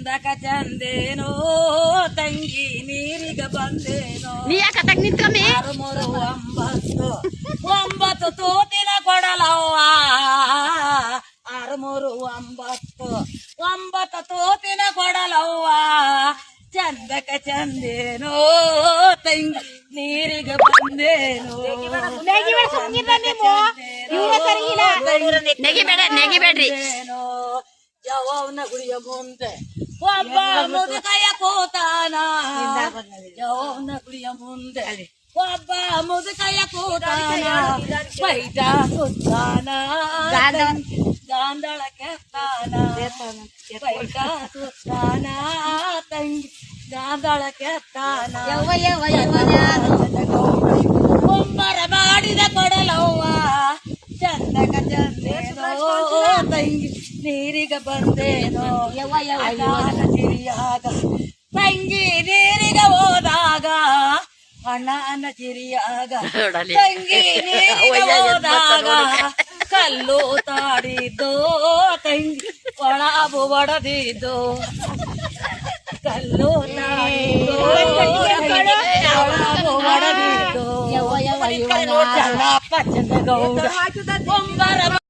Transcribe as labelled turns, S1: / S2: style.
S1: ಚಂದಕ ಚಂದೇನೋ ತಂಗಿ ನೀರಿಗ ಬಂದೇನೋ
S2: ನೀ ಯಾಕ ತಗ್ ನಿಂತ್ಕಮ್ಮಿ
S1: 639 ತೂತಿನ ಕೊಡಲವ್ವ 639 ತೂತಿನ ಕೊಡಲವ್ವ ಚಂದಕ ಚಂದೇನೋ ತಂಗಿ ನೀರಿಗ ಬಂದೇನೋ
S2: ನೆಗಿಬೇಡ್ರಿ
S1: ಯಾವನ ಗುಡಿಯ ಮುಂದೆ ಒಬ್ಬ ಮುದುಕಯ್ಯ ಕೂತಾನ ಯಾವನ ಗುಡಿಯ ಮುಂದೆ ಒಬ್ಬ ಮುದುಕಯ್ಯ ಕೂತಾನ ಬೈಟ ಸುತ್ತಾನ ಗಾಂಧಳ ಕೆತ್ತಾನ ಬೈಟ ಸುತ್ತಾನ ತಂಗಿ ಗಾಂಧಳ ಕೆತ್ತಾನ ಒಬ್ಬರ ಮಾಡಿದ ಕೊಡಲವ್ವ ಚಂದಕ ಚಂದೇನೋ ತಂಗಿ ನೀರಿಗ ಬಂದೇನೋ ಚಿರಿಯಾಗ ತಂಗಿ ನೀರಿಗ ಹೋದಾಗ ಅಣ್ಣನ ಚಿರಿಯಾಗ ತಂಗಿ ನೀರಿಗ ಹೋದಾಗ ಕಲ್ಲು ತಾಡಿದ್ದು ತಂಗಿ ಒಳಬು ಒಡದಿದ್ದು ಕಲ್ಲು ತಾಡಿದ್ದು ಒಳಬು ಒಡದಿದ್ದು ಚಂದಪ್ಪ ಚಂದಗೌಡ